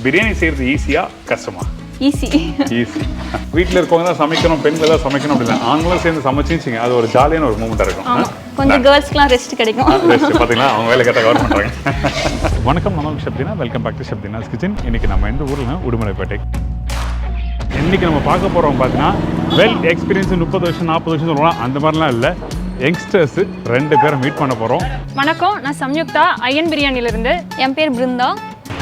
பிரியாணி செய்கிறது ஈஸியா கஷ்டமா? ஈஸி. வீட்டில் இருக்கவங்க தான் சமைக்கணும், பெண்கள் தான் சமைக்கணும் அப்படி இல்லை, ஆண்களும் சேர்ந்து சமைச்சிச்சிங்க, அது ஒரு ஜாலியான ஒரு மூமெண்ட்டாக இருக்கும். கொஞ்சம் கேர்ள்ஸ்க்குலாம் ரெஸ்ட் கிடைக்கும். ரெஸ்ட் பார்த்தீங்களா, அவங்க வேலை கேட்டால் கவர் பண்ணுறாங்க. வணக்கம், நம்ம Shabdina, welcome back to Shabdina's kitchen. இன்னைக்கு நம்ம எந்த ஊரில் உடுமலைப்பேட்டை. இன்றைக்கி நம்ம பார்க்க போகிறோம் பார்த்தீங்கன்னா வெல் எக்ஸ்பீரியன்ஸ் 30 வருஷம் 40 வருஷம் சொல்லலாம், அந்த மாதிரிலாம் இல்லை, யங்ஸ்டர்ஸ் 2 பேரை மீட் பண்ண போகிறோம். வணக்கம், நான் சம்யுக்தா, ஐயன் பிரியாணிலேருந்து. என் பேர் பிருந்தா.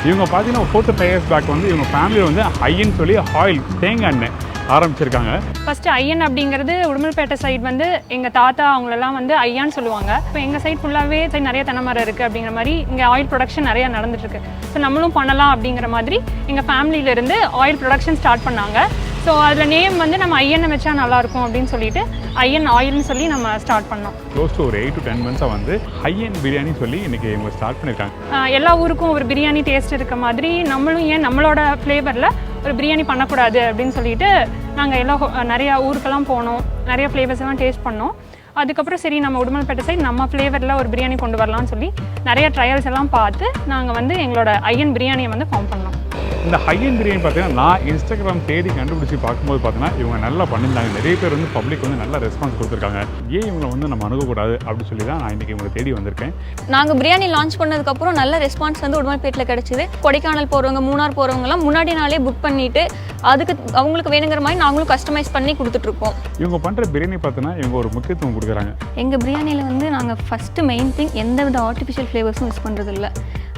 இவங்க பார்த்தீங்கன்னா 4-5 இயர்ஸ் பேக் வந்து இவங்க ஃபேமிலியில் வந்து ஐயன் சொல்லி ஆயில் தேங்காய் எண்ணெய் ஆரம்பிச்சிருக்காங்க. ஃபர்ஸ்ட் ஐயன் அப்படிங்கிறது உடுமல்பேட்டை சைடு வந்து எங்கள் தாத்தா அவங்களெல்லாம் வந்து ஐயான்னு சொல்லுவாங்க. இப்போ எங்கள் சைட் ஃபுல்லாகவே நிறைய தென்னைமரம் இருக்குது அப்படிங்கிற மாதிரி இங்கே ஆயில் ப்ரொடக்ஷன் நிறையா நடந்துட்டுருக்கு. ஸோ நம்மளும் பண்ணலாம் அப்படிங்கிற மாதிரி எங்கள் ஃபேமிலியிலேருந்து ஆயில் ப்ரொடக்ஷன் ஸ்டார்ட் பண்ணாங்க. ஸோ அதில் நேம் வந்து நம்ம ஐயனை வச்சா நல்லாயிருக்கும் அப்படின்னு சொல்லிட்டு ஐயன் ஆயில்னு சொல்லி நம்ம ஸ்டார்ட் பண்ணோம். க்ளோஸ் டு ஒரு 8 to 10 months வந்து ஐயன் பிரியாணி சொல்லி இன்றைக்கி இவங்க ஸ்டார்ட் பண்ணியிருக்காங்க. எல்லா ஊருக்கும் ஒரு பிரியாணி டேஸ்ட் இருக்க மாதிரி நம்மளும் ஏன் நம்மளோட ஃப்ளேவரில் ஒரு பிரியாணி பண்ணக்கூடாது அப்படின்னு சொல்லிட்டு நாங்கள் நிறையா ஊருக்கெல்லாம் போனோம், நிறைய ஃப்ளேவர்ஸ் எல்லாம் டேஸ்ட் பண்ணோம். அதுக்கப்புறம் சரி நம்ம உடுமல்பேட்டை சைடு நம்ம ஃப்ளேவரில் ஒரு பிரியாணி கொண்டு வரலாம்னு சொல்லி நிறைய ட்ரையல்ஸ் எல்லாம் பார்த்து நாங்கள் வந்து எங்களோட ஐயன் பிரியாணியை வந்து ஃபார்ம் பண்ணோம். இந்த ஐயன் பிரியாணி பார்த்தீங்கன்னா நான் இன்ஸ்டாகிராம் தேடி கண்டுபிடிச்சி பார்க்கும்போது பார்த்தீங்கன்னா இவங்க நல்லா பண்ணியிருந்தாங்க. நிறைய பேர் வந்து பப்ளிக் வந்து நல்லா ரெஸ்பான்ஸ் கொடுத்துருக்காங்க. ஏன் இவங்களை வந்து நம்ம அணுகக்கூடாது அப்படின்னு சொல்லி தான் நான் இன்றைக்கி இவங்களை தேடி வந்திருக்கேன். நாங்கள் பிரியாணி லான்ச் பண்ணதுக்கப்புறம் நல்ல ரெஸ்பான்ஸ் வந்து உடுமல்பேட்டில் கிடச்சிது. கொடைக்கானல் போகிறவங்க, மூணார் போகிறவங்கலாம் முன்னாடி நாளே புக் பண்ணிவிட்டு அதுக்கு அவங்களுக்கு வேணுங்கிற மாதிரி நாங்களும் கஸ்டமைஸ் பண்ணி கொடுத்துட்ருக்கோம். இவங்க பண்ணுற பிரியாணி பார்த்தீங்கன்னா இவங்க ஒரு முக்கியத்துவம் கொடுக்குறாங்க. எங்கள் பிரியாணியில் வந்து நாங்கள் ஃபஸ்ட்டு மெயின் திங் எந்த வித ஆர்டிஃபிஷியல் ஃப்ளேவர்ஸும் யூஸ் பண்ணுறதில்ல.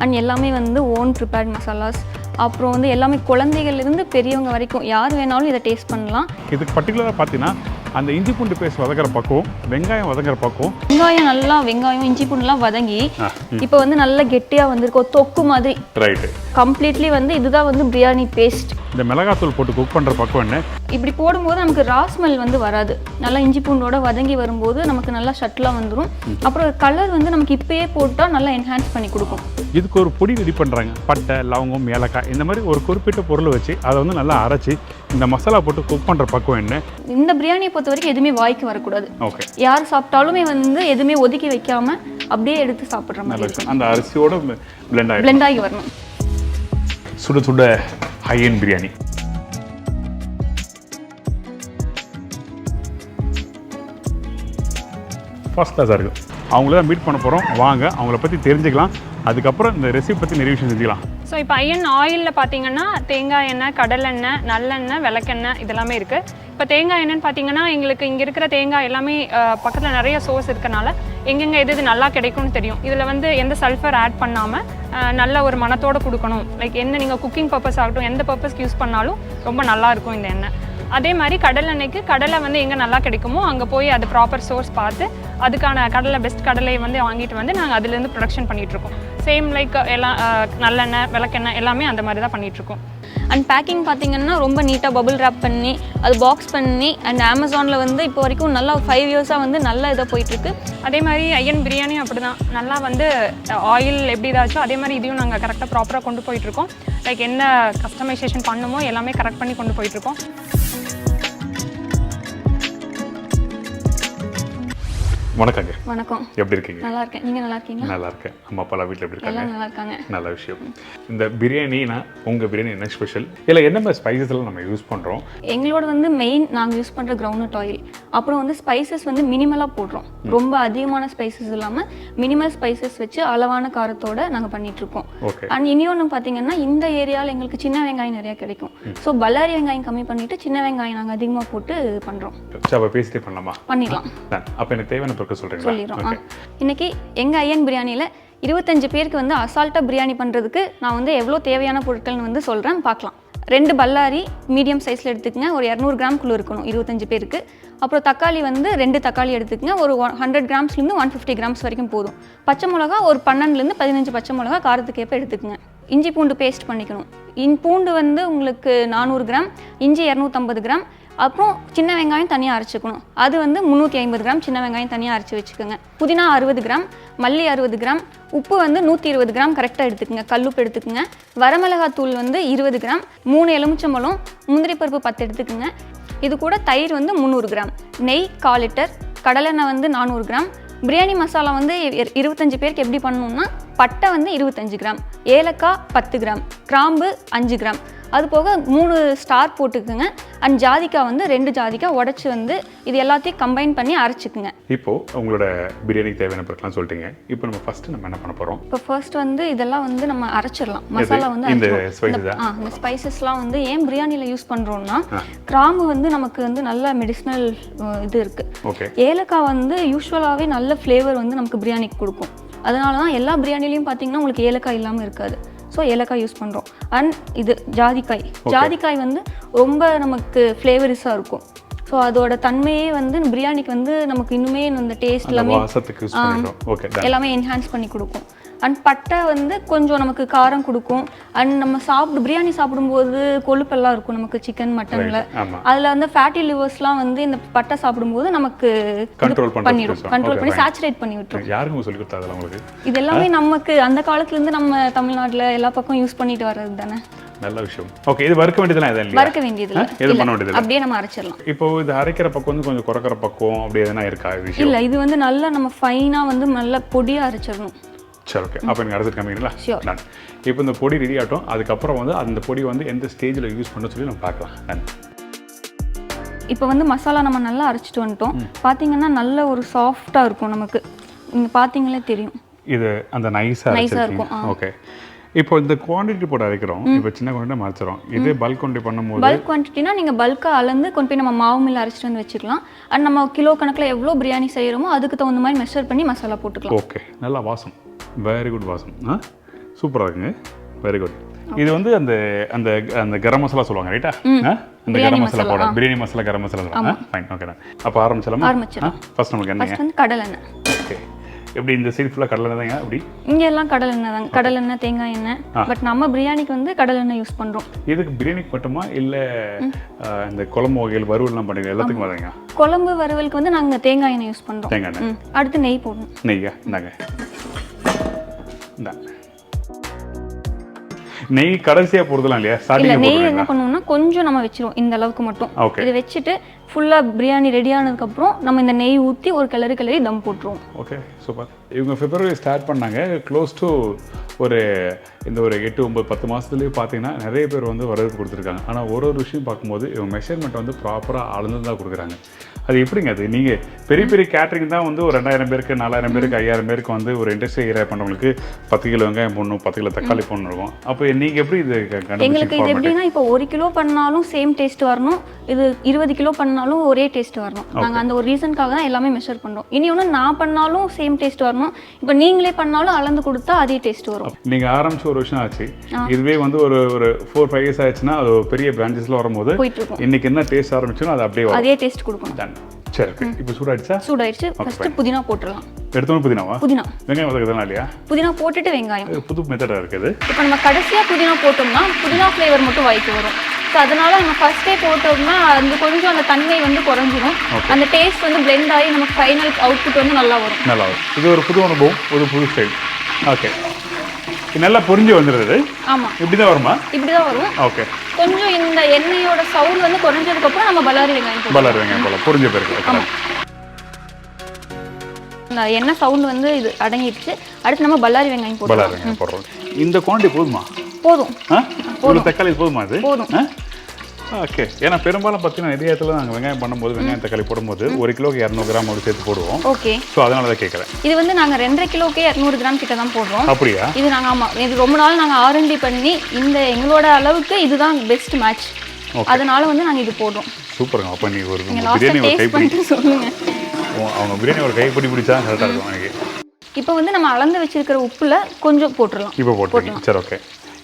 அண்ட் எல்லாமே வந்து ஓன் ப்ரிப்பேர்ட் மசாலாஸ். அப்புறம் வந்து எல்லாமே குழந்தைகள்லேருந்து பெரியவங்க வரைக்கும் யார் வேணாலும் இதை டேஸ்ட் பண்ணலாம். இதுக்கு பர்டிகுலராக பார்த்தீங்கன்னா அந்த இஞ்சி பூண்டு பேஸ்ட் வதக்கிற பக்கம், வெங்காயம் வதக்கிற பக்கம், வெங்காயம் இஞ்சி பூண்டுலாம் வதங்கி இப்போ வந்து நல்லா கெட்டியாக வந்திருக்கோம், தொக்கு மாதிரி. ரைட்டு. கம்ப்ளீட்லி வந்து இதுதான் வந்து பிரியாணி பேஸ்ட். இந்த மிளகாத்தூள் போட்டு குக் பண்ணுற பக்கம் என்ன, இப்படி போடும்போது நமக்கு ரா ஸ்மெல் வந்து வராது. நல்லா இஞ்சி பூண்டோட வதங்கி வரும்போது நமக்கு நல்லா ஷட்டிலாக வந்துடும். அப்புறம் கலர் வந்து நமக்கு இப்பயே போட்டால் நல்லா என்ஹான்ஸ் பண்ணி கொடுக்கும். இதுக்கு ஒரு பொடி ரெடி பண்ணுறாங்க. பட்டை, லவங்கம், ஏலக்காய், இந்த மாதிரி ஒரு குறிப்பிட்ட பொருள் வச்சு அதை வந்து நல்லா அரைச்சி இந்த மசாலா போட்டு குக் பண்ணுற பக்கம் என்ன. இந்த பிரியாணியை பொறுத்த வரைக்கும் எதுவுமே வாய்க்கு வரக்கூடாது. ஓகே. யார் சாப்பிட்டாலுமே வந்து எதுவுமே ஒதுக்கி வைக்காம அப்படியே எடுத்து சாப்பிட்ற மாதிரி அந்த அரிசியோட பிளெண்ட் ஆகி வரணும். சுட சுட ஐயன் பிரியாணி. ஃபர்ஸ்ட் கிளாஸாக இருக்குது. அவங்கள தான் மீட் பண்ண போகிறோம். வாங்க அவங்கள பற்றி தெரிஞ்சுக்கலாம். அதுக்கப்புறம் இந்த ரெசிபி பற்றி நிறைய விஷயம் செஞ்சுக்கலாம். ஸோ இப்போ ஐயன் ஆயிலில் பார்த்தீங்கன்னா தேங்காய் எண்ணெய், கடலெண்ணெய், நல்லெண்ணெய், விளக்கெண்ணெய் இதெல்லாமே இருக்குது. இப்போ தேங்காய் எண்ணெய்னு பார்த்தீங்கன்னா எங்களுக்கு இங்கே இருக்கிற தேங்காய் எல்லாமே பக்கத்தில் நிறைய சோர்ஸ் இருக்கனால எங்கெங்கே எது நல்லா கிடைக்கும்னு தெரியும். இதில் வந்து எந்த சல்ஃபர் ஆட் பண்ணாமல் நல்ல ஒரு மனத்தோடு கொடுக்கணும். லைக் என்ன நீங்கள் குக்கிங் பர்பஸ் ஆகட்டும், எந்த பர்பஸ்க்கு யூஸ் பண்ணாலும் ரொம்ப நல்லாயிருக்கும் இந்த எண்ணெய். அதே மாதிரி கடலெண்ணெய்க்கு கடலை வந்து எங்கே நல்லா கிடைக்குமோ அங்கே போய் அது ப்ராப்பர் சோர்ஸ் பார்த்து அதுக்கான கடலை பெஸ்ட் கடலை வந்து வாங்கிட்டு வந்து நாங்கள் அதுலேருந்து ப்ரொடக்ஷன் பண்ணிகிட்ருக்கோம். சேம் லைக் எல்லாம் நல்லெண்ணெய், விளக்கெண்ணெய் எல்லாமே அந்த மாதிரி தான் பண்ணிகிட்ருக்கோம். அண்ட் பேக்கிங் பார்த்தீங்கன்னா ரொம்ப நீட்டாக பபுள் ரேப் பண்ணி அது பாக்ஸ் பண்ணி அண்ட் அமேசானில் வந்து இப்போ வரைக்கும் நல்லா 5 இயர்ஸாக வந்து நல்லா இதாக போயிட்டுருக்கு. அதே மாதிரி ஐயன் பிரியாணியும் அப்படி தான் நல்லா வந்து ஆயில் எப்படி இதாச்சோ அதே மாதிரி இதையும் நாங்கள் கரெக்டாக ப்ராப்பராக கொண்டு போயிட்டுருக்கோம். லைக் என்ன கஸ்டமைசேஷன் பண்ணுமோ எல்லாமே கரெக்ட் பண்ணி கொண்டு போயிட்டுருக்கோம். வணக்கங்க. வணக்கம். எப்படி இருக்கீங்க? நல்லா இருக்கேன். நீங்கள் நல்லா இருக்கீங்க? நல்லா இருக்கேன். அம்மா அப்பாலாம் வீட்டில் எப்படி இருக்காங்க? நல்லா இருக்காங்க. நல்ல விஷயம். இந்த பிரியாணினா உங்கள் பிரியாணி என்ன ஸ்பெஷல்? இல்லை என்ன மாதிரி ஸ்பைசஸ்லாம் நம்ம யூஸ் பண்ணுறோம்? எங்களோட வந்து மெயின் நாங்கள் யூஸ் பண்ணுற கிரவுண்ட்நட் ஆயில். அப்புறம் வந்து ஸ்பைசஸ் வந்து மினிமலாக போடுறோம். ரொம்ப அதிகமான ஸ்பைசஸ் இல்லாமல் மினிமல் ஸ்பைசஸ் வச்சு அளவான காரத்தோட நாங்கள் பண்ணிகிட்ருக்கோம். அண்ட் இன்னொன்று பார்த்தீங்கன்னா இந்த ஏரியாவில் எங்களுக்கு சின்ன வெங்காயம் நிறையா கிடைக்கும். ஸோ பல்லாரி வெங்காயம் கம்மி பண்ணிவிட்டு சின்ன வெங்காயம் நாங்கள் அதிகமாக போட்டு பண்ணுறோம். அப்போ பேசிட்டே பண்ணலாமா? பண்ணிடலாம். அப்போ எனக்கு தேவையான சொல்லிடுறோம். இன்னைக்கு எங்கள் ஐயன் பிரியாணியில் 25 பேருக்கு வந்து அசால்ட்டாக பிரியாணி பண்ணுறதுக்கு நான் வந்து எவ்வளோ தேவையான பொருட்கள்னு வந்து சொல்கிறேன், பார்க்கலாம். 2 பல்லாரி மீடியம் சைஸில் எடுத்துக்கங்க, ஒரு 200 கிராம்குள்ளே இருக்கணும் 25 பேருக்கு. அப்புறம் தக்காளி வந்து 2 தக்காளி எடுத்துக்கங்க, ஒரு 100 கிராம்ஸ்லேருந்து 150 கிராம்ஸ் வரைக்கும் போதும். பச்சை மிளகா ஒரு 12லேருந்து 15 பச்சை மிளகா காரத்துக்கு ஏற்ப எடுத்துக்கங்க. இஞ்சி பூண்டு பேஸ்ட் பண்ணிக்கணும். பூண்டு வந்து உங்களுக்கு 400 கிராம், இஞ்சி 250 கிராம், அப்புறம் சின்ன வெங்காயம் தனியாக அரைச்சிக்கணும். அது வந்து 350 கிராம் சின்ன வெங்காயம் தனியாக அரைச்சி வச்சுக்கோங்க. புதினா 60 கிராம், மல்லி 60 கிராம், உப்பு வந்து 120 கிராம் கரெக்டாக எடுத்துக்கோங்க. கல்லுப்பு எடுத்துக்கோங்க. வரமிளகாத்தூள் வந்து 20 கிராம், 3 எலுமிச்சம்பழம், முந்திரி பருப்பு 10 எடுத்துக்கோங்க. இது கூட தயிர் வந்து 300 கிராம், நெய் 1/4 லிட்டர், கடலெண்ணெய் வந்து 400 கிராம், பிரியாணி மசாலா வந்து 25 பேருக்கு எப்படி பண்ணணும்னா பட்டை வந்து 25 கிராம், ஏலக்காய் 10 கிராம், கிராம்பு 5 கிராம், அது போக 3 ஸ்டார் போட்டுக்குங்க. அண்ட் ஜாதிக்காய் வந்து 2 ஜாதிக்காய் உடச்சி வந்து இது எல்லாத்தையும் கம்பைன் பண்ணி அரைச்சிக்குங்க. இப்போது உங்களோட பிரியாணிக்கு தேவையான பொருட்கள்லாம் சொல்லிட்டீங்க. இப்போ நம்ம ஃபஸ்ட்டு நம்ம என்ன பண்ண போகிறோம்? இப்போ ஃபர்ஸ்ட் வந்து இதெல்லாம் வந்து நம்ம அரைச்சிடலாம். மசாலா வந்து இந்த இந்த ஸ்பைசஸ்லாம் வந்து ஏன் பிரியாணியில் யூஸ் பண்ணுறோம்னா கிராம்பு வந்து நமக்கு வந்து நல்ல மெடிசினல் இது இருக்குது. ஓகே. ஏலக்காய் வந்து யூஸ்வலாகவே நல்ல ஃப்ளேவர் வந்து நமக்கு பிரியாணிக்கு கொடுக்கும். அதனால தான் எல்லா பிரியாணிலையும் பார்த்தீங்கன்னா உங்களுக்கு ஏலக்காய் இல்லாமல் இருக்காது. ஸோ ஏலக்காய் யூஸ் பண்ணுறோம். அண்ட் இது ஜாதிக்காய் வந்து ரொம்ப நமக்கு ஃப்ளேவரிஸாக இருக்கும். ஸோ அதோட தன்மையே வந்து பிரியாணிக்கு வந்து நமக்கு இன்னுமே அந்த டேஸ்ட் எல்லாமே எல்லாமே என்ஹான்ஸ் பண்ணி கொடுக்கும். அண்ட் பட்டை வந்து கொஞ்சம் நமக்கு காரம் கொடுக்கும். அண்ட் நம்ம பிரியாணி சாப்பிடும்போது கொழுப்பெல்லாம் இருக்கும் நமக்கு சிக்கன் மட்டனில். அதில் வந்து ஃபேட்டி லிவர்ஸ்லாம் வந்து இந்த பட்டை சாப்பிடும்போது நமக்கு கண்ட்ரோல் பண்ணி சேச்சுரேட் பண்ணி விட்டுரும். யாருக்கும் சொல்லி கொடுத்தாங்க உங்களுக்கு? இது எல்லாமே நமக்கு அந்த காலத்துலேருந்து நம்ம தமிழ்நாட்டில் எல்லா பக்கம் யூஸ் பண்ணிட்டு வர்றது தானே. நல்ல விஷயம். ஓகே. இது வறுக்க வேண்டியதெல்லாம் எதுவும் இல்லை? வறுக்க வேண்டியது இல்லை, எதுவும் பண்ண வேண்டியது இல்லை, அப்படியே நம்ம அரைச்சிடலாம். இப்போ இது அரைக்கிற பக்கம் வந்து கொஞ்சம் குறைக்கிற பக்கம் அப்படி எதனா இருக்கா விஷயம்? இல்லை, இது வந்து நல்லா நம்ம ஃபைனாக வந்து நல்லா பொடியாக அரைச்சிடணும். சரி, ஓகே. அப்போ எனக்கு அரைச்சிட்டு காமிங்களா? நான் இப்போ இந்த பொடி ரெடி ஆகட்டும். அதுக்கப்புறம் வந்து அந்த பொடி வந்து எந்த ஸ்டேஜில் யூஸ் பண்ண சொல்லி நம்ம பார்க்கலாம். நான் இப்போ வந்து மசாலா நம்ம நல்லா அரைச்சிட்டு வந்துட்டோம். பார்த்தீங்கன்னா நல்ல ஒரு சாஃப்டாக இருக்கும் நமக்கு. நீங்கள் பார்த்தீங்களே தெரியும் இது அந்த நைஸாக இருக்கும். ஓகே. இப்போ இந்த குவான்டிட்டி போட்டு அரைக்கிறோம். இப்போ சின்ன குவான்டிட்டி மறைச்சிடும். இதே பல்க் குவான்டிட்டி பண்ணும்போது பல்க் குவான்டிட்டினா நீங்கள் பல்காக அளந்து கொண்டு போய் நம்ம மாவு மில்ல அரைச்சிட்டு வந்து வச்சுக்கலாம். அண்ட் நம்ம கிலோ கணக்கில் எவ்வளோ பிரியாணி செய்கிறோமோ அதுக்கு தகுந்த மாதிரி மெஷர் பண்ணி மசாலா போட்டுக்கலாம். ஓகே. நல்லா வாசம், வெரி குட் வாசம். சூப்பராக இருக்குங்க, வெரி குட். இது வந்து அந்த அந்த அந்த கரம் மசாலா சொல்லுவாங்க, ரைட்டா? அந்த கரம் மசாலா போட பிரியாணி மசாலா கரம் மசாலா சொல்லுவாங்க. Fine, okay. அப்போ ஆரம்பிச்சிடலாம். ஃபர்ஸ்ட் நமக்கு என்னங்க? ஃபர்ஸ்ட் வந்து கடலெண்ணெய். ஓகே. எப்படி இந்த சைடு ஃபுல்லாக கடலெண்ணெய் தாங்க? அப்படி இங்கே எல்லாம் கடலெண்ணெய் தாங்க, கடலெண்ணெய் தேங்காய் எண்ணெய். பட் நம்ம பிரியாணிக்கு வந்து கடலெண்ணெய் யூஸ் பண்ணுறோம். இதுக்கு பிரியாணிக்கு மட்டுமா இல்லை இந்த குழம்பு வகைகள் வறுவல்லாம் பண்ணுங்க எல்லாத்துக்கும் வராங்க? குழம்பு வறுவலுக்கு வந்து நாங்கள் தேங்காய் எண்ணெய் யூஸ் பண்ணுறோம். தேங்காய் எண்ணெய். அடுத்து நெய் போடணும். நெய்யா? இந்தாங்க. இந்தாங்க நெய் கடைசியாக போடுறதுலாம் இல்லையா? இல்லை, நெய் என்ன பண்ணுவோம்னா கொஞ்சம் நம்ம வச்சிருவோம் இந்த அளவுக்கு மட்டும். இதை வச்சுட்டு ஃபுல்லாக பிரியாணி ரெடி ஆனதுக்கப்புறம் நம்ம இந்த நெய் ஊற்றி ஒரு கிளறி தம் போட்டுருவோம். Okay, super. இவங்க பிப்ரவரி ஸ்டார்ட் பண்ணாங்க. க்ளோஸ் டு ஒரு இந்த ஒரு 8, 9, 10 மாதத்துலேயே பார்த்தீங்கன்னா நிறைய பேர் வந்து வரவேற்பு கொடுத்துருக்காங்க. ஆனால் ஒரு விஷயம் பார்க்கும்போது இவங்க மெஷர்மெண்ட் வந்து ப்ராப்பராக அளந்து தான் கொடுக்குறாங்க. அது எப்படிங்க? அது நீங்கள் பெரிய பெரிய கேட்ரிங் தான் வந்து ஒரு 2000 பேருக்கு 4000 பேருக்கு 5000 பேருக்கு வந்து ஒரு இண்டஸ்ட்ரி ஏரியா பண்ணுறவங்களுக்கு 10 கிலோ வெங்காயம் போடணும், 10 கிலோ தக்காளி போடணும் இருக்கும். அப்போ நீங்கள் எப்படி இது எங்களுக்கு இது எப்படின்னா இப்போ 1 கிலோ பண்ணாலும் சேம் டேஸ்ட் வரணும், இது 20 கிலோ பண்ணாலும் ஒரே டேஸ்ட் வரணும். நாங்கள் அந்த ஒரு ரீசனுக்காக தான் எல்லாமே மெஷர் பண்ணுறோம். இனி ஒன்று நான் பண்ணாலும் சேம் டேஸ்ட் வரணும், இப்போ நீங்களே பண்ணாலும் அளந்து கொடுத்தா அதே டேஸ்ட் வரும். நீங்கள் ஆரம்பிச்சு ஒரு வருஷம் ஆச்சு, இதுவே வந்து ஒரு 4-5 இயர்ஸ் ஆயிடுச்சுன்னா அது பெரிய பிரான்ச்சஸ்ல வரும்போது இன்னைக்கு என்ன டேஸ்ட் ஆரம்பிச்சோன்னா அது அப்படியே அதே டேஸ்ட் கொடுக்கும். சரி, இப்போ சூடாயிடுச்சா? சூடாயிடுச்சு. ஃபர்ஸ்ட் புதினா போட்டுடலாம். எடுத்தோம் புதினாவா? புதினா வெங்காயம் வதக்குறதுலாம் இல்லையா? புதினா போட்டுட்டு வெங்காயம். புது மெத்தடாக இருக்குது. இப்போ நம்ம கடைசியாக புதினா போட்டோம்னா புதினா ஃப்ளேவர் மட்டும் வாய்க்கு வரும். ஸோ அதனால நம்ம ஃபர்ஸ்டே போட்டோம்னா அந்த கொஞ்சம் அந்த தன்மை வந்து குறைஞ்சிரும். அந்த டேஸ்ட் வந்து பிளெண்ட் ஆகி நமக்கு ஃபைனல் அவுட்புட் வந்து நல்லா வரும். நல்லா வரும். இது ஒரு புது அனுபவம், ஒரு புது ஸ்டைல். ஓகே, நல்லா பொரிஞ்சு வந்துடுது. ஆமாம், இப்படி தான் வருமா? இப்படி தான் வரும். ஓகே. கொஞ்சம் இந்த எண்ணெயோட சவுண்ட் வந்து குறைஞ்சதுக்கப்புறம் நம்ம பல்லாரி வெங்காயம் போல பொரிஞ்ச பிறகு இந்த எண்ணெய் சவுண்ட் வந்து இது அடங்கிடுச்சு. அடுத்து நம்ம பல்லாரி வெங்காயம் போடுறோம். இந்த குவான்டிட்டி போதுமா? போதும். தக்காளி போதுமா? அது போதும். ஓகே. ஏன்னா பெரும்பாலும் பார்த்தீங்கன்னா நிறைய இடத்துல நாங்கள் வெங்காயம் பண்ணும்போது வெங்காயம் தக்காளி போடும்போது 1 கிலோக்கு 200 கிராம் அப்படி சேர்த்து போடுவோம். ஓகே. ஸோ அதனால தான் கேட்குறேன். இது வந்து நாங்கள் 2.5 கிலோக்கே 200 கிராம் கிட்ட தான் போடுறோம். அப்படியா? இது நாங்கள் ஆமாம், இது ரொம்ப நாள் நாங்கள் R&D பண்ணி இந்த எங்களோட அளவுக்கு இதுதான் பெஸ்ட் மேட்ச். அதனால வந்து நாங்கள் இது போடுறோம். சூப்பருங்க. அப்போ நீ ஒரு பிரியாணி ஒரு கைப்பிடி சொல்லுங்க. அவங்க பிரியாணி ஒரு கைப்பிடி பிடிச்சா கரெக்டாக இருக்கும் எனக்கு. இப்போ வந்து நம்ம அளந்து வச்சிருக்கிற உப்புல கொஞ்சம் போட்டுடலாம். இப்போ போட்டுருங்க. சரி, ஓகே.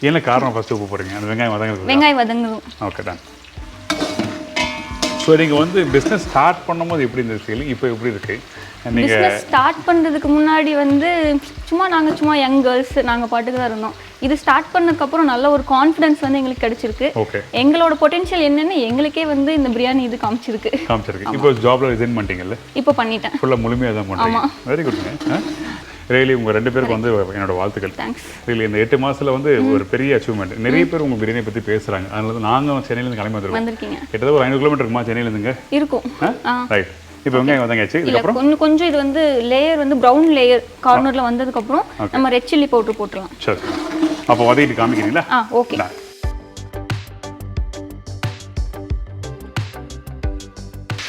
என்ன காரணம் ஃபர்ஸ்ட் உப்பு போடுறீங்க? அந்த வெங்காயம் வதங்கணும். Okay, ton. ஸோ நீங்கள் வந்து பிஸ்னஸ் ஸ்டார்ட் பண்ணும்போது எப்படி இருந்தது ஃபீலிங்? இப்போ எப்படி இருக்கு? பிஸ்னஸ் ஸ்டார்ட் பண்ணுறதுக்கு முன்னாடி வந்து சும்மா யங் கேர்ள்ஸ் நாங்கள் பாட்டுக்கு தான் இருந்தோம். இது ஸ்டார்ட் பண்ணதுக்கப்புறம் நல்ல ஒரு கான்ஃபிடன்ஸ் வந்து எங்களுக்கு கிடைச்சிருக்கு. எங்களோட பொட்டன்ஷியல் என்னன்னு எங்களுக்கே வந்து இந்த பிரியாணி இது காமிச்சிருக்கு. இப்போ ஜாப்ல ரிசைன் பண்ணிட்டீங்கல்ல? இப்போ பண்ணிட்டேன். ஃபுல்லாக முழுமையாக தான் பண்ணுறீங்க. வெரி குட்ங்க. ரியலி உங்கள் 2 பேருக்கு வந்து என்னோட வாழ்த்துக்கள். ரியலி இந்த 8 மாதத்தில் வந்து ஒரு பெரிய அச்சீவ்மெண்ட். நிறைய பேர் உங்கள் பிரியாணியை பற்றி பேசுகிறாங்க. அதனால தான் நாங்கள் சென்னையிலேருந்து கிளம்பி வந்துருக்கோம். கிட்டத்தட்ட ஒரு 500 கிலோமீட்டர் இருக்குமா சென்னையிலேருந்துங்க? இருக்கும். ரைட். இப்போ வெங்காயம் வதங்கியாச்சு. இல்ல இதுக்கப்புறம் கொஞ்சம் இது வந்து லேயர் வந்து ப்ரௌன் லேயர் கார்னர்ல வந்ததுக்கு அப்புறம் நம்ம ரெட் சில்லி பவுடர் போட்டுடலாம். சரி, அப்போ வதக்கிட்டு காமிக்கிறீங்களா? ஓகே.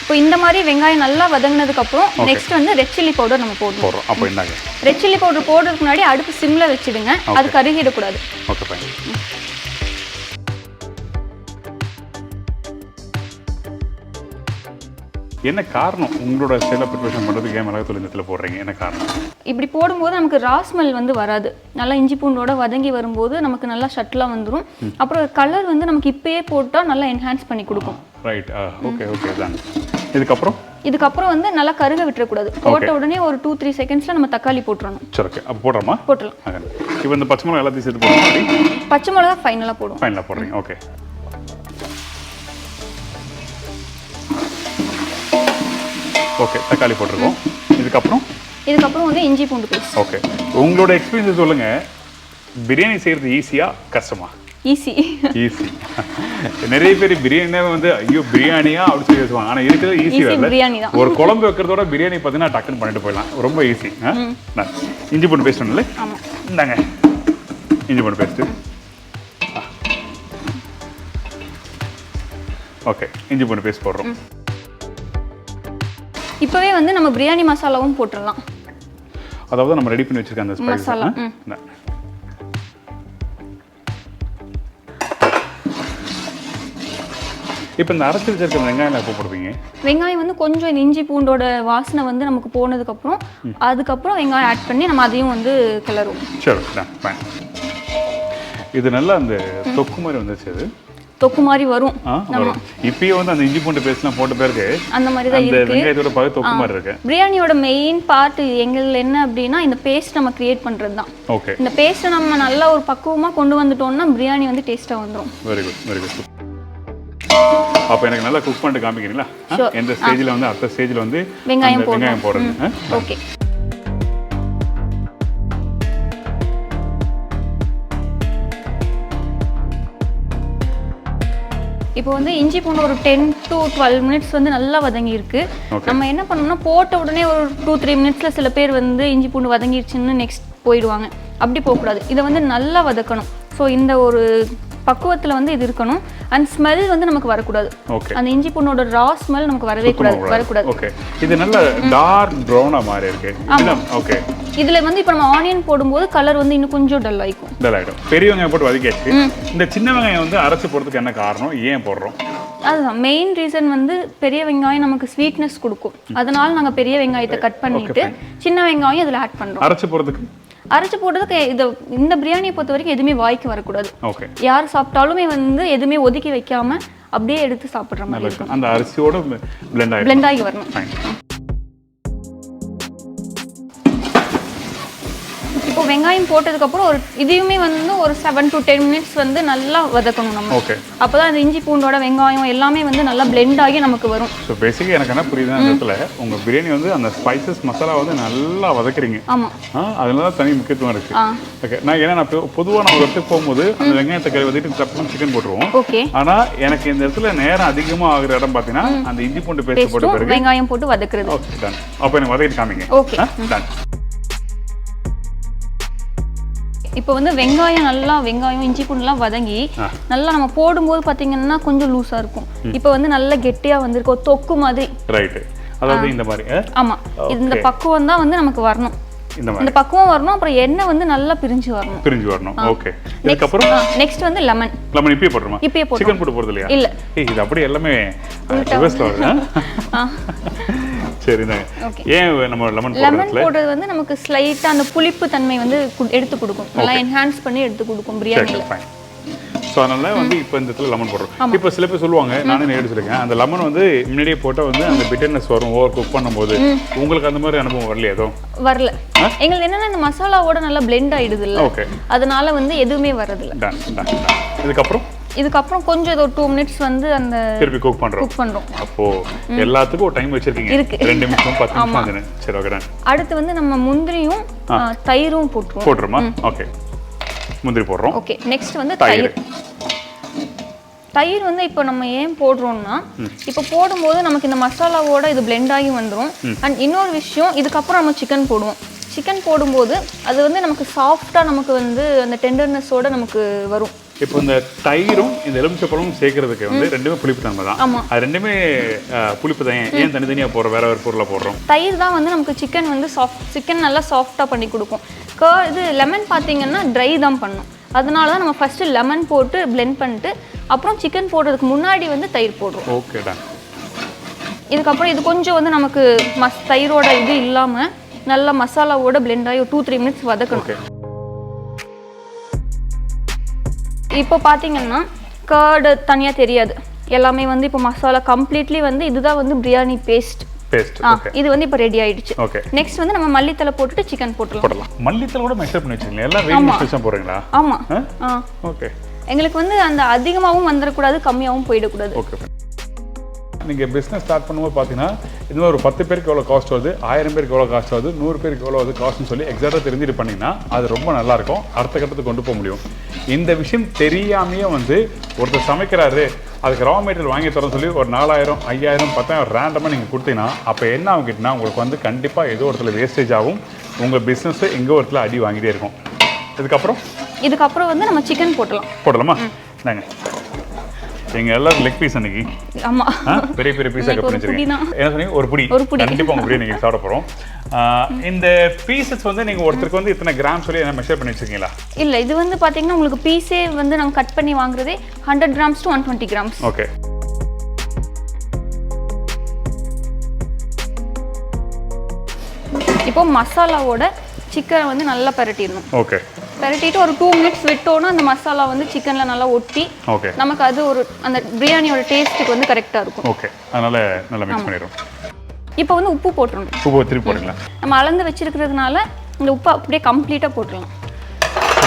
இப்போ இந்த மாதிரி வெங்காயம் நல்லா வதங்கினதுக்கு அப்புறம் நெக்ஸ்ட் வந்து ரெட் சில்லி பவுடர் நம்ம போடுறோம். அப்போ என்னங்க ரெட் சில்லி பவுடர் போடுறதுக்கு முன்னாடி அடுப்பு சிம்ல வச்சிடுங்க, அது கருகிடக்கூடாது. Okay fine. என்ன காரணம் உங்களோட ஸ்டைல ப்ரிப்பரேஷன் பண்ணுறதுக்கு ஏன் மிளகாத்தூள் இந்த இடத்துல போடுறீங்க? என்ன காரணம்? இப்படி போடும்போது நமக்கு ரா ஸ்மெல் வந்து வராது. நல்லா இஞ்சி பூண்டோட வதங்கி வரும்போது நமக்கு நல்லா ஷட்டிலாக வந்துடும். அப்புறம் கலர் வந்து நமக்கு இப்பயே போட்டால் நல்லா என்ஹான்ஸ் பண்ணி கொடுக்கும். ரைட், ஓகே ஓகே தான். இதுக்கப்புறம் வந்து நல்லா கருக விட்டுறக்கூடாது. போட்ட உடனே ஒரு 2-3 செகண்ட்ஸில் நம்ம தக்காளி போட்டுறணும். சரி, ஓகே. அப்போ போடுறோமா? போட்டுடலாம். இப்போ இந்த பச்சை மிளகா எல்லாத்தையும் சேர்த்து போடுறோம். பச்சை மிளகா ஃபைனலாக போடுவோம். ஃபைனலாக போடுறீங்க, ஓகே. ஓகே, தக்காளி போட்டிருக்கோம். இதுக்கப்புறம் வந்து இஞ்சி பூண்டு பேஸ்ட். ஓகே, உங்களோட எக்ஸ்பீரியன்ஸ் சொல்லுங்க. பிரியாணி செய்யறது ஈஸியா கஷ்டமா? ஈஸி. நிறைய பேர் பிரியாணி வந்து ஐயோ பிரியாணியா அப்படி சொல்லி பேசுவாங்க. ஆனா இருக்கிறது ஈஸி வேலை. ஒரு குழம்பு வைக்கிறதோட பிரியாணி பார்த்தீங்கன்னா டக்குன்னு பண்ணிட்டு போயிடலாம். ரொம்ப ஈஸி. இஞ்சி பூண்டு பேஸ்ட் ஒன்றும் இல்லை. இந்தாங்க இஞ்சி பூண்டு பேஸ்ட். ஓகே, இஞ்சி பூண்டு பேஸ்ட் போடுறோம். இப்போவே வந்து நம்ம பிரியாணி மசாலாவும் போட்டுடலாம். அதாவது நம்ம ரெடி பண்ணி வச்சிருக்க அந்த ஸ்பைஸ் மசாலா. இப்போ இந்த அரைச்சி வச்சிருக்க வெங்காயம் எப்போ போடுவீங்க? வெங்காயம் வந்து கொஞ்சம் இந்த இஞ்சி பூண்டோட வாசனை வந்து நமக்கு போனதுக்கப்புறம் அதுக்கப்புறம் வெங்காயம் ஆட் பண்ணி நம்ம அதையும் வந்து கிளறுவோம். சரி, ஃபைன். இது நல்லா அந்த தொக்கு மாதிரி வந்துச்சு. அது தொக்கு மாதிரி வரும். இப்பயே வந்து அந்த இஞ்சி பூண்டு பேஸ்ட்லாம் போட்ட பிறகு அந்த மாதிரி தான் இருக்கு. வெங்காயத்தோட பகு தொக்கு மாதிரி இருக்கு. பிரியாணியோட மெயின் பார்ட் எங்களுக்கு என்ன அப்படின்னா இந்த பேஸ்ட் நம்ம கிரியேட் பண்றது தான். ஓகே, இந்த பேஸ்ட்டை நம்ம நல்லா ஒரு பக்குவமா கொண்டு வந்துட்டோம்னா பிரியாணி வந்து டேஸ்டா வந்துடும். Very good, very good. அப்போ எனக்கு நல்லா குக் பண்ணிட்டு காமிக்கிறீங்களா? எந்த ஸ்டேஜில் வந்து அடுத்த ஸ்டேஜில் வந்து வெங்காயம் போடுறது. ஓகே, இப்போ வந்து இஞ்சி பூண்டு ஒரு 10 to 12 மினிட்ஸ் வந்து நல்லா வதங்கி இருக்கு. நம்ம என்ன பண்ணணும்னா போட்ட உடனே ஒரு 2-3 மினிட்ஸ்ல சில பேர் வந்து இஞ்சி பூண்டு வதங்கிடுச்சுன்னு நெக்ஸ்ட் போயிடுவாங்க. அப்படி போகக்கூடாது. இதை வந்து நல்லா வதக்கணும். ஸோ இந்த ஒரு பக்குவத்தில் வந்து இது இருக்கணும். அண்ட் ஸ்மெல் வந்து நமக்கு வரக்கூடாது. அந்த இஞ்சி பூண்டோட ரா ஸ்மெல் நமக்கு வரக்கூடாது. ஓகே, இது நல்ல டார்க் ப்ரௌனா மாதிரி இருக்கு. ஓகே, இதுல வந்து இப்போ நம்ம ஆனியன் போடும்போது கலர் வந்து இன்னும் கொஞ்சம் டல் ஆயிடும். பெரிய வெங்காயம் போட்டு வதக்கியாச்சு. இந்த சின்ன வெங்காயம் வந்து அரைச்சு போடுறதுக்கு என்ன காரணம்? ஏன் போடுறோம்? அதுதான் மெயின் ரீசன். வந்து பெரிய வெங்காயம் நமக்கு ஸ்வீட்னஸ் கொடுக்கும். அதனால நாங்கள் பெரிய வெங்காயத்தை கட் பண்ணிட்டு சின்ன வெங்காயம் இதில் ஆட் பண்ணுறோம். அரைச்சு போடுறதுக்கு இந்த பிரியாணியை பொறுத்த வரைக்கும் எதுவுமே வாய்க்கு வரக்கூடாது. யார் சாப்பிட்டாலுமே வந்து எதுவுமே ஒதுக்கி வைக்காம அப்படியே எடுத்து சாப்பிட்ற மாதிரி இருக்கும். அந்த அரிசியோட பிளெண்ட் ஆகி வரணும். இப்போ வெங்காயம் போட்டதுக்கப்புறம் இதையுமே வந்து ஒரு 7 to 10 மினிட்ஸ் வந்து நல்லா வதக்கணும் நம்ம. அப்போதான் அந்த இஞ்சி பூண்டோட வெங்காயம் எல்லாமே வந்து நல்லா பிளெண்ட் ஆகி நமக்கு வரும். ஸோ பேசிக்காக எனக்கு என்ன புரியுதுன்னா இந்த இடத்துல உங்கள் பிரியாணி வந்து அந்த ஸ்பைசஸ் மசாலா வந்து நல்லா வதக்குறீங்க. ஆமாம், அதனால தான் தனி முக்கியத்துவம் இருக்குது. ஓகே, நான் பொதுவாக நம்ம இடத்துக்கு போகும்போது அந்த வெங்காயத்தை கறி வதக்கிட்டு தப்புன்னு சிக்கன் போட்டுருவோம். ஓகே, ஆனால் எனக்கு இந்த இடத்துல நேரம் அதிகமாக ஆகுற இடம் பார்த்தீங்கன்னா அந்த இஞ்சி பூண்டு பேஸ்ட் போட்டு பிறகு வெங்காயம் போட்டு வதக்குறது. Okay, ton. அப்போ எனக்கு வதக்கிட்டு காமிங்க. Okay, done. இப்போ வந்து வெங்காயம் இஞ்சி பூண்டுலாம் வதங்கி நல்லா நம்ம போடும்போது பார்த்தீங்கன்னா கொஞ்சம் லூஸாக இருக்கும். இப்போ வந்து நல்லா கெட்டியாக வந்திருக்கும், தொக்கு மாதிரி. ரைட், அதாவது இந்த மாதிரி. ஆமாம், இந்த பக்குவம் தான் வந்து நமக்கு வரணும். இந்த பக்குவம் வரணும். அப்புறம் எண்ணெய் வந்து நல்லா பிரிஞ்சு வரணும். ஓகே, இதுக்கப்புறம் நெக்ஸ்ட் வந்து லெமன் இப்பயே போடுறோமா? இப்பயே போடுறோம். சிக்கன் போட்டு போறது இல்லையா? இல்ல, இது அப்படியே எல்லாமே ரிவர்ஸ்ல வருது. சரிங்க. ஏன் நம்ம லெமன் போடுறது வந்து நமக்கு ஸ்லைட்டா அந்த புளிப்பு தன்மை வந்து எடுத்து கொடுக்கும். நல்லா என்ஹான்ஸ் பண்ணி எடுத்து கொடுக்கும் பிரியாணில. ஸோ அதனால வந்து இப்போ இந்த இடத்துல லெமன் போடுறோம். இப்போ சில பேர் சொல்லுவாங்க, நானே எடுத்துருக்கேன், அந்த லெமன் வந்து முன்னாடியே போட்டால் வந்து அந்த பிட்டர்னஸ் வரும் ஓவர் குக் பண்ணும்போது. உங்களுக்கு அந்த மாதிரி அனுபவம் வரலையா? எதுவும் வரல. எங்களுக்கு என்னன்னா இந்த மசாலாவோட நல்லா பிளெண்ட் ஆயிடுது இல்லை, அதனால வந்து எதுவுமே வரதில்லை. இதுக்கப்புறம் கொஞ்சம் ஒரு 2 மினிட்ஸ் வந்து அந்த திருப்பி குக் பண்றோம். அப்போ எல்லாத்துக்கும் ஒரு டைம் வச்சிருக்கீங்க. 2 நிமிஷம் 10 நிமிஷம். சரி, ஓகே. அடுத்து வந்து நம்ம முந்திரியும் தயிரும் போட்டுருமா? ஓகே, முந்திரி போடுறோம். ஓகே, நெக்ஸ்ட் வந்து தயிர். தயிர் வந்து இப்போ நம்ம ஏன் போடுறோம்னா இப்போ போடும்போது நமக்கு இந்த மசாலாவோட இது பிளெண்ட் ஆகி வந்துடும். அண்ட் இன்னொரு விஷயம், இதுக்கப்புறம் நம்ம சிக்கன் போடுவோம். சிக்கன் போடும்போது அது வந்து நமக்கு சாஃப்டாக நமக்கு வந்து அந்த டெண்டர்னஸோட நமக்கு வரும். இப்போ இந்த தயிரும் இந்த எலுமிச்சப்பழமும் சேர்க்கறதுக்கு வந்து ரெண்டுமே புளிப்பு தன்மை தான். அது ரெண்டுமே புளிப்பு தான். ஏன் தனித்தனியாக போடுறோம், வேற வேறு பொருளை போடுறோம்? தயிர் தான் வந்து நமக்கு சிக்கன் வந்து சிக்கன் நல்லா சாஃப்டாக பண்ணி கொடுக்கும். இது லெமன் பார்த்தீங்கன்னா ட்ரை தான் பண்ணும். அதனால தான் நம்ம ஃபஸ்ட்டு லெமன் போட்டு பிளெண்ட் பண்ணிட்டு அப்புறம் சிக்கன் போடுறதுக்கு முன்னாடி வந்து தயிர் போடுறோம். Okay done. இதுக்கப்புறம் இது கொஞ்சம் வந்து நமக்கு தயிரோட இது இல்லாமல் நல்லா மசாலாவோட பிளெண்ட் ஆகி 2-3 மினிட்ஸ் வதக்கணும். இப்போ பார்த்தீங்கன்னா கர்டு தனியாக தெரியாது, எல்லாமே வந்து இப்போ மசாலா கம்ப்ளீட்லி வந்து இதுதான் வந்து பிரியாணி பேஸ்ட். இது வந்து இப்போ ரெடி ஆயிடுச்சு. நெக்ஸ்ட் வந்து நம்ம மல்லித்தலை போட்டுட்டு சிக்கன் போடலாம். மல்லித்தலை கூட மெஷர் பண்ணி வச்சிருக்கீங்க, எல்லாம் வெயிட் ஸ்பெஷல் போடுறீங்களா? ஆமா. ஓகே. எங்களுக்கு வந்து அந்த அதிகமாகவும் வந்துடக்கூடாது, கம்மியாகவும் போயிடக்கூடாது. ஓகே. நீங்கள் பிஸ்னஸ் ஸ்டார்ட் பண்ணும்போது பார்த்தீங்கன்னா இது ஒரு 10 பேருக்கு எவ்வளோ காஸ்ட் வருது, 1000 பேருக்கு எவ்வளோ காஸ்ட் வருது, 100 பேருக்கு எவ்வளோ வருது காஸ்ட்னு சொல்லி எக்ஸாக்டாக தெரிஞ்சுட்டு பண்ணிங்கன்னா அது ரொம்ப நல்லாயிருக்கும், அடுத்த கட்டத்துக்கு கொண்டு போக முடியும். இந்த விஷயம் தெரியாமையே வந்து ஒருத்தர் சமைக்கிறாரு, அதுக்கு ரா மெட்டீரியல் வாங்கி தரோன்னு சொல்லி ஒரு 4000, 5000, 10,000 ரேண்டமாக நீங்கள் கொடுத்தீங்கன்னா அப்போ என்ன ஆகிட்டுனா உங்களுக்கு வந்து கண்டிப்பாக ஏதோ ஒருத்தர் வேஸ்டேஜ் ஆகும், உங்கள் பிஸ்னஸ் எங்கோ ஒருத்தர் அடி வாங்கிட்டே இருக்கும். இதுக்கப்புறம் வந்து நம்ம சிக்கன் போடலாமா? நாங்கள் எங்க எல்லாரும் லெக் பீஸ் அன்னைக்கு. ஆமா. பெரிய பெரிய பீஸா கட் பண்ணி வச்சிருக்கீங்க. என்ன சொன்னீங்க? ஒரு புடி. கண்டிப்பா உங்க பிரியாணி நீங்க சாப்பிட போறோம். இந்த பீசஸ் வந்து நீங்க ஒருத்தருக்கு வந்து இத்தனை கிராம் சொல்லி என்ன மெஷர் பண்ணி வச்சிருக்கீங்களா? இல்ல, இது வந்து பாத்தீங்கன்னா உங்களுக்கு பீஸே வந்து நம்ம கட் பண்ணி வாங்குறதே 100 grams to 120 grams. ஓகே. இப்போ மசாலாவோட சிக்கன் வந்து நல்லா பரட்டிடணும். ஓகே. பரட்டிட்டு ஒரு 2 minutes விட்டோம்னா அந்த மசாலா வந்து சிக்கன்ல நல்லா ஒட்டி நமக்கு அது ஒரு அந்த பிரியாணியோட டேஸ்ட்டுக்கு வந்து கரெக்டாக இருக்கும். ஓகே. அதனால நல்லா மிக்ஸ் பண்ணிடுறோம். இப்போ வந்து உப்பு போட்டுருணும். உப்பு திருப்பி போடுங்களா? நம்ம அளந்து வச்சிருக்கிறதுனால இந்த உப்பு அப்படியே கம்ப்ளீட்டாக போட்டுடலாம்.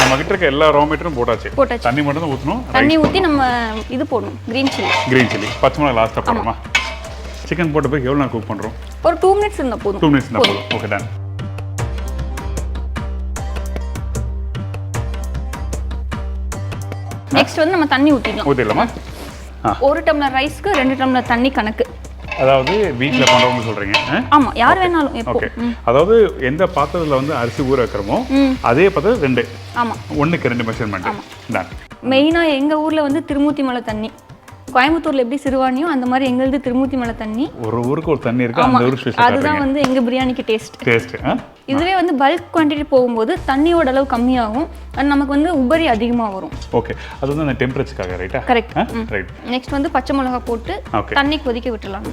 நம்ம கிட்ட இருக்க எல்லா ரா மெட்டீரியலும் போட்டாச்சு. தண்ணி மட்டும் தான் ஊற்றணும். தண்ணி ஊற்றி நம்ம இது போடணும், கிரீன் சில்லி. பச்சை மிளகாய் லாஸ்ட்டாக போடுறோமா? சிக்கன் போட்ட பிறகு எவ்வளோ நேரம் குக் பண்ணுறோம்? ஒரு 2 minutes இருந்தால் போதும். 2 minutes இருந்தால் போதும். Okay done. நெக்ஸ்ட் வந்து நம்ம தண்ணி ஊற்றிடலாமா? ஒரு டம்ளர் ரைஸ்க்கு 2 டம்ளர் தண்ணி கணக்கு. அதாவது வீட்டில் பண்ணுறவங்க சொல்கிறீங்க? ஆமாம், யார் வேணாலும். ஓகே. அதாவது எந்த பாத்திரத்தில் வந்து அரிசி ஊற வைக்கிறோமோ அதே பாத்திரம் 2. ஆமாம். 1க்கு 2 மெஷர்மெண்ட். மெயினாக எங்கள் ஊரில் வந்து திருமூர்த்தி மலை தண்ணி, கோயம்புத்தூர்ல எப்படி சிறுவாணியோ அந்த மாதிரி எங்களுது திருமூர்த்தி மலை தண்ணி. ஒரு ஊருக்கு ஒரு தண்ணி இருக்கு, அந்த ஊர் ஸ்பெஷல். அதுதான் வந்து எங்க பிரியாணிக்கு டேஸ்ட். இதுவே வந்து பல்க் குவான்டிட்டி போகும்போது தண்ணியோட அளவு கம்மியாகும், அது நமக்கு வந்து உபரி அதிகமா வரும். ஓகே. அது வந்து அந்த டெம்பரேச்சர்க்காக, ரைட்டா? கரெக்ட். ரைட். நெக்ஸ்ட் வந்து பச்சை மிளகாய் போட்டு தண்ணி கொதிக்க விட்டுறலாம்.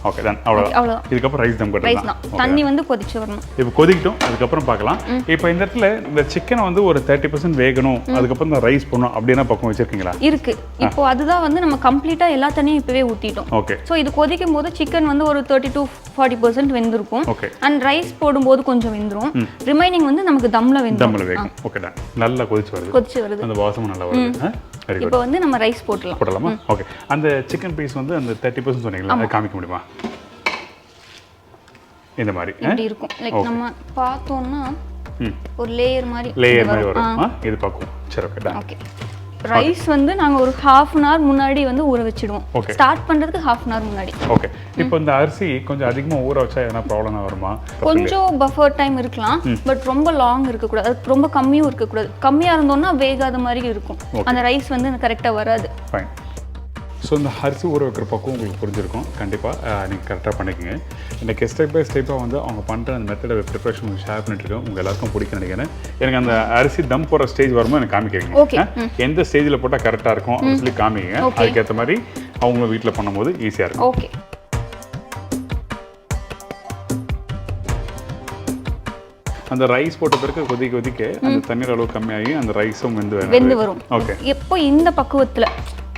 Okay done. அவ்வளவுதான். இதுக்கப்புறம் ரைஸ் தம் கட்டலாம். தண்ணி வந்து கொதிச்சு வரணும். இப்போ கொதிக்கட்டும், அதுக்கப்புறம் பார்க்கலாம். இப்போ இந்த இடத்துல இந்த சிக்கனை வந்து ஒரு 30% வேகணும், அதுக்கப்புறம் தான் ரைஸ் போடணும் அப்படின்னா பக்கம் வச்சிருக்கீங்களா? இருக்கு. இப்போ அதுதான் வந்து நம்ம கம்ப்ளீட்டா எல்லா தண்ணியும் இப்பவே ஊத்திட்டோம். ஓகே. ஸோ இது கொதிக்கும் போது சிக்கன் வந்து ஒரு 30 to 40% வெந்திருக்கும். ஓகே. அண்ட் ரைஸ் போடும்போது கொஞ்சம் வெந்துரும். ரிமைனிங் வந்து நமக்கு தம்ல வேகும். Okay done. நல்லா கொதிச்சு வருது. அந்த வாசமும் நல்லா வருது. இப்போ வந்து நம்ம ரைஸ் போடலாமா? ஓகே. அந்த சிக்கன் பீஸ் வந்து அந்த 30% சொன்னீங்களா, அதை காமிக்க முடியுமா? இந்த மாதிரி இப்படி இருக்கும். லைக் நம்ம பார்த்தோம்னா ஒரு லேயர் மாதிரி வரும். இது பார்க்கும். சரி, ஓகே டன். ஓகே. ரைஸ் வந்து நாங்க ஒரு 1/2 an hour முன்னாடி வந்து ஊற வச்சிடுவோம். ஸ்டார்ட் பண்றதுக்கு 1/2 an hour முன்னாடி. ஓகே. இப்போ இந்த அரிசி கொஞ்சம் அதிகமா ஊற வச்சா என்ன ப்ராப்ளம் வருமா? கொஞ்சம் பஃபர் டைம் இருக்கலாம், பட் ரொம்ப லாங் இருக்க கூடாது, அது ரொம்ப கம்மியும் இருக்க கூடாது. கம்மியா இருந்தோம்னா வேகாத மாதிரி இருக்கும், அந்த ரைஸ் வந்து கரெக்டா வராது. ஃபைன். ஸோ இந்த அரிசி ஊற வைக்கிற பக்கம் உங்களுக்கு புரிஞ்சிருக்கும். கண்டிப்பாக நீங்கள் கரெக்டாக பண்ணிக்கோங்க. எனக்கு ஸ்டெப் பை ஸ்டெப்பாக வந்து அவங்க பண்ணுற அந்த மெத்தடை ப்ரிப்பரேஷன் உங்களுக்கு ஷேர் பண்ணிட்டுருக்கேன். உங்கள் எல்லாருக்கும் பிடிக்கும் நினைக்கிறேன். எனக்கு அந்த அரிசி தம் போகிற ஸ்டேஜ் வரும்போது எனக்கு காமிக்கிறீங்க. எந்த ஸ்டேஜில் போட்டால் கரெக்டாக இருக்கும் அப்படின்னு சொல்லி காமிங்க. அதுக்கேற்ற மாதிரி அவங்க வீட்டில் பண்ணும்போது ஈஸியாக இருக்கும். ஓகே. அந்த ரைஸ் போட்ட பிறகு கொதிக்க அந்த தண்ணீர் அளவு கம்மியாகி அந்த ரைஸும் வெந்து வரும். ஓகே. எப்போ இந்த பக்குவத்தில்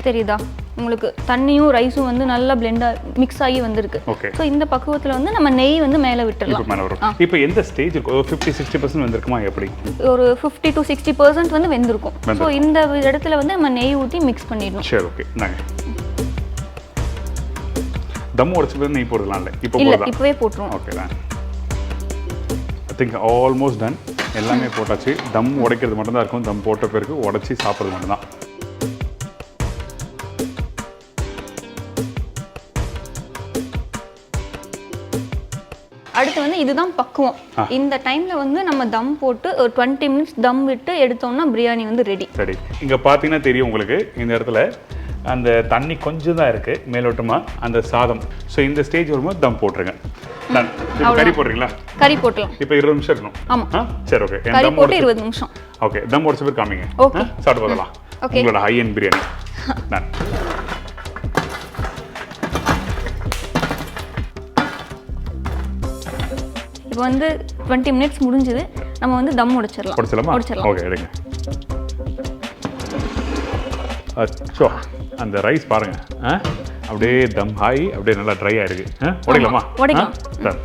தெரியுதா உங்களுக்கு, தண்ணியும் ரைஸும் வந்து நல்லா பிளெண்டாக மிக்ஸ் ஆகி வந்திருக்கு. ஓகே. ஸோ இந்த பக்குவத்தில் வந்து நம்ம நெய் வந்து மேலே விட்டுடலாம். இப்போ எந்த ஸ்டேஜ் இருக்கும்? 50-60% வெந்திருக்குமா? எப்படி? ஒரு 50 to 60% வந்து வெந்திருக்கும். ஸோ இந்த இடத்துல வந்து நம்ம நெய் ஊற்றி மிக்ஸ் பண்ணிடணும். சரி, ஓகே. நாங்கள் தம் உடைச்சு போய் நெய் போடலாம் இல்லை? இப்போவே போட்டுருவோம். ஓகே தான். I think almost done. எல்லாமே போட்டாச்சு. தம் உடைக்கிறது மட்டும்தான் இருக்கும். தம் போட்ட பிறகு உடச்சி சாப்பிட்றது மட்டும்தான். அடுத்து வந்து இதுதான் பக்குவம். இந்த டைம்ல வந்து நம்ம தம் போட்டு ஒரு 20 மினிட்ஸ் தம் விட்டு எடுத்தோம்னா பிரியாணி வந்து ரெடி. சரி, இங்க பாத்தீங்கன்னா தெரியும் உங்களுக்கு இந்த இடத்துல அந்த தண்ணி கொஞ்சம் தான் இருக்கு மேலோட்டமா அந்த சாதம். ஸோ இந்த ஸ்டேஜ் வரும்போது தம் போட்டுருங்க. கறி போடுறீங்களா? கறி போட்டலாம். இப்போ 20 நிமிஷம் இருக்கணும். ஆமா. சரி, ஓகே. கறி போட்டு 20 நிமிஷம். ஓகே, தம் முடிச்ச பிறகு காமிங்க. ஓகே, சாப்பிட்டு பார்க்கலாம் உங்களோட ஹை எண்ட் பிரியாணி. டன். இப்போ வந்து 20 மினிட்ஸ் முடிஞ்சது. நம்ம வந்து தம் முடிச்சிடலாம். முடிச்சிடலாமா? ஓகே, எடுங்க. அச்சோ, அந்த ரைஸ் பாருங்க, அப்படியே தம் ஆகி அப்படியே நல்லா ட்ரை ஆயிருக்கு. உடைக்கலாமா? உடைக்கலாம். சார்,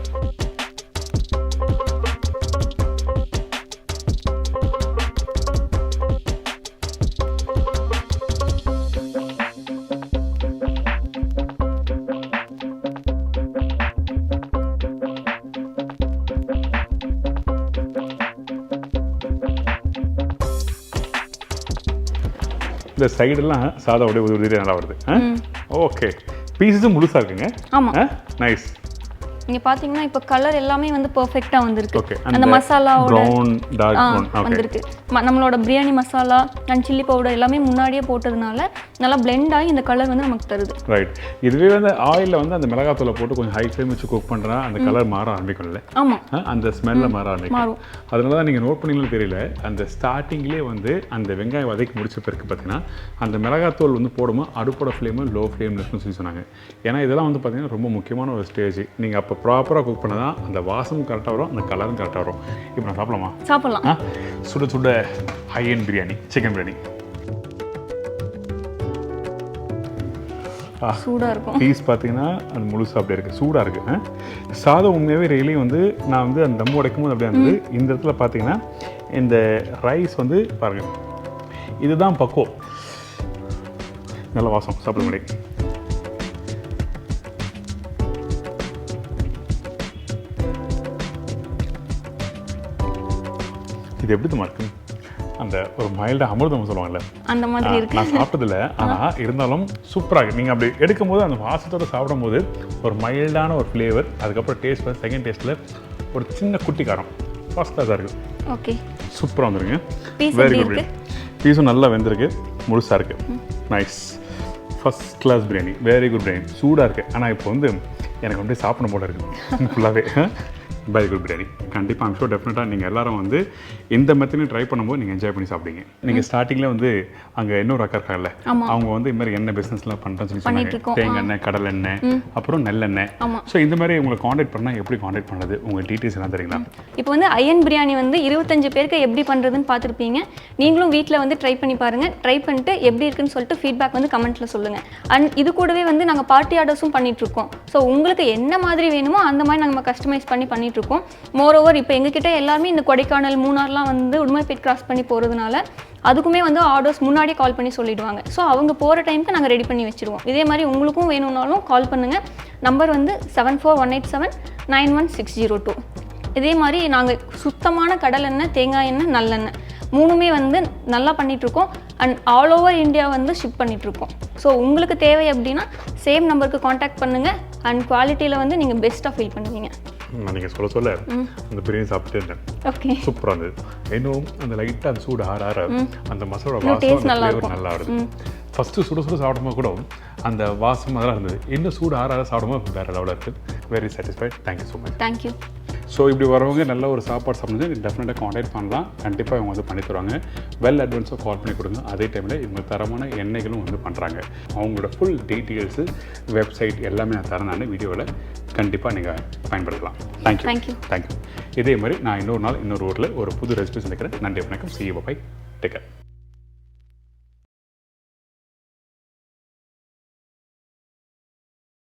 இந்த சைடெல்லாம் சாதம் அப்படியே உதிரி நல்லா வருது. ஓகே, பீஸஸும் முழுசாக இருக்குங்க. ஆமாம், நைஸ். நீங்க பாத்தீங்கன்னா இப்போ கலர் எல்லாமே வந்து பெர்ஃபெக்ட்டா வந்திருக்கு. ஓகே, அந்த மசாலாவோட ப்ரவுன் டார்க் ப்ரவுன் வந்திருக்கு. நம்மளோட biryani masala and chilli powder எல்லாமே முன்னாடியே போட்டதுனால நல்லா பிளெண்ட் ஆகி இந்த கலர் வந்து நமக்கு தருது. ரைட். இதுவே வந்து ஆயிலில் வந்து அந்த மிளகாத்தூளை போட்டு கொஞ்சம் ஹை ஃப்ளேம் வச்சு குக் பண்ணுறா அந்த கலர் மாற ஆரம்பிக்கும்ல? ஆமா, அந்த ஸ்மெல்ல மாற ஆரம்பிக்கும். அதனால தான் நீங்கள் நோட் பண்ணீங்கன்னு தெரியல, அந்த ஸ்டார்டிங்லேயே வந்து அந்த வெங்காயம் வதக்கி முடிச்ச பிறகு பார்த்தீங்கன்னா அந்த மிளகாத்தூள் வந்து போடும்போது அடுப்போட ஃப்ளேமு லோ ஃப்ளேமில் இருக்குன்னு சொல்லி சொன்னாங்க. ஏன்னா இதெல்லாம் வந்து பார்த்தீங்கன்னா ரொம்ப முக்கியமான ஒரு ஸ்டேஜ். நீங்கள் அப்போ ப்ராப்பராக குக் பண்ணால் தான் அந்த வாசமும் கரெக்டாக வரும், அந்த கலரும் கரெக்டாக வரும். இப்போ நான் சாப்பிடலாமா? சாப்பிடலாம். சுட சுட high end biryani, chicken biryani. சூடாக இருக்கும். பீஸ் பார்த்தீங்கன்னா அது முழுசாக அப்படியே இருக்குது, சூடாக இருக்குது. சாதம் உண்மையாகவே ரெயிலையும் வந்து நான் வந்து அந்த தம் உடைக்கும் போது அப்படியே இருந்தது. இந்த இடத்துல பார்த்தீங்கன்னா இந்த ரைஸ் வந்து பாருங்கள், இதுதான் பக்குவம். நல்ல வாசம், சாப்பிட முடியும். இது எப்படி தான் இருக்கு? அந்த ஒரு மைல்டாக அமிர்தம் சொல்லுவாங்கல்ல, அந்த மாதிரி இருக்கு. நான் சாப்பிட்டதில்ல, ஆனால் இருந்தாலும் சூப்பராக இருக்குது. நீங்கள் அப்படி எடுக்கும்போது அந்த வாசத்தோடு சாப்பிடும்போது ஒரு மைல்டான ஒரு ஃப்ளேவர், அதுக்கப்புறம் டேஸ்ட் செகண்ட் டேஸ்ட்டில் ஒரு சின்ன குட்டி காரம், ஃபர்ஸ்ட் கிளாஸாக இருக்குது. ஓகே, சூப்பராக வந்துருங்க. Very good. பீஸும் நல்லா வெந்திருக்கு, முழுசாக இருக்குது. Nice, first class biryani, very good biryani. சூடாக இருக்குது, ஆனால் இப்போ வந்து எனக்கு அப்படியே சாப்பிடணும் போல இருக்குது ஃபுல்லாகவே. Very good biryani. கண்டிப்பாக ஐம் ஷூர் டெஃபினட்டாக நீங்கள் எல்லாரும் வந்து இந்த மெத்தனையும் ட்ரை பண்ணும்போது நீங்கள் என்ஜாய் பண்ணி சாப்பிடுங்க. நீங்கள் ஸ்டார்டிங்கில் வந்து அங்கே இன்னொரு அக்கா இருக்காங்கல்ல, அவங்க வந்து இது மாதிரி எண்ணெய் பிஸ்னஸ்லாம் பண்ணுறேன்னு சொல்லி சொன்னாங்க. தேங்காய் எண்ணெய், கடல் எண்ணெய், அப்புறம் நல்லெண்ணெய். ஸோ இந்த மாதிரி உங்களை காண்டாக்ட் பண்ணால் எப்படி காண்டாக்ட் பண்ணுறது, உங்கள் டீட்டெயில்ஸ் எல்லாம் தெரியுங்களா? இப்போ வந்து ஐயன் பிரியாணி வந்து 25 பேருக்கு எப்படி பண்ணுறதுன்னு பார்த்துருப்பீங்க. நீங்களும் வீட்டில் வந்து ட்ரை பண்ணி பாருங்கள். ட்ரை பண்ணிட்டு எப்படி இருக்குன்னு சொல்லிட்டு ஃபீட்பேக் வந்து கமெண்ட்டில் சொல்லுங்கள். அண்ட் இது கூடவே வந்து நாங்கள் பார்ட்டி ஆர்டர்ஸும் பண்ணிகிட்ருக்கோம். ஸோ உங்களுக்கு என்ன மாதிரி வேணுமோ அந்த மாதிரி நம்ம கஸ்டமைஸ் பண்ணிகிட்ருக்கோம். மோரோவர் இப்போ எங்ககிட்ட எல்லாருமே இந்த கொடைக்கானல், மூணார்லாம் வந்து உடுமலைப்பேட் கிராஸ் பண்ணி போகிறதுனால அதுக்குமே வந்து ஆர்டர்ஸ் முன்னாடியே கால் பண்ணி சொல்லிடுவாங்க. ஸோ அவங்க போகிற டைமுக்கு நாங்கள் ரெடி பண்ணி வச்சுருவோம். இதே மாதிரி உங்களுக்கும் வேணும்னாலும் கால் பண்ணுங்கள். நம்பர் வந்து 7418791602. இதே மாதிரி நாங்கள் சுத்தமான கடல் எண்ணெய், தேங்காய் எண்ணெய், நல்லெண்ணெய் மூணுமே வந்து நல்லா பண்ணிகிட்ருக்கோம். அண்ட் ஆல் ஓவர் இந்தியா வந்து ஷிப் பண்ணிகிட்ருக்கோம். ஸோ உங்களுக்கு தேவை அப்படின்னா சேம் நம்பருக்கு காண்டாக்ட் பண்ணுங்கள். அண்ட் குவாலிட்டியில் வந்து நீங்கள் பெஸ்ட்டாக ஃபீல் பண்ணுவீங்க. நீங்கள் சொல்ல அந்த பிரியாணி சாப்பிட்டு இருந்தேன். ஓகே, சூப்பராக இருந்தது. இன்னும் அந்த லைட்டாக அந்த சூடு ஆற அந்த மசாலோட வாசம் நல்லா வருது. ஃபஸ்ட்டு சுட சாப்பிடும்போது கூட அந்த வாசம் அதெல்லாம் இருந்தது. இன்னும் சூடு ஆற சாப்பிடும்போது வேறு லெவலில் இருக்குது. Very satisfied. Thank you so much. Thank you. So இப்படி வரவங்க நல்ல ஒரு சாப்பாடு சாப்பிடுறது டெஃபினட்டாக காண்டாக்ட் பண்ணலாம். கண்டிப்பாக இவங்க வந்து பண்ணி தருவாங்க. வெல் அட்வான்ஸாக கால் பண்ணி கொடுங்க. அதே டைமில் இவங்க தரமான எண்ணெய்களும் வந்து பண்ணுறாங்க. அவங்களோட ஃபுல் டீட்டெயில்ஸு, வெப்சைட் எல்லாமே நான் தரேன். நான் வீடியோவில் கண்டிப்பாக நீங்கள் பயன்படுத்தலாம். தேங்க்யூ. இதே மாதிரி நான் இன்னொரு நாள் இன்னொரு ஊரில் ஒரு புது ரெசிபி சந்திக்கிறேன். நன்றி, வணக்கம். See you, bye. Take care.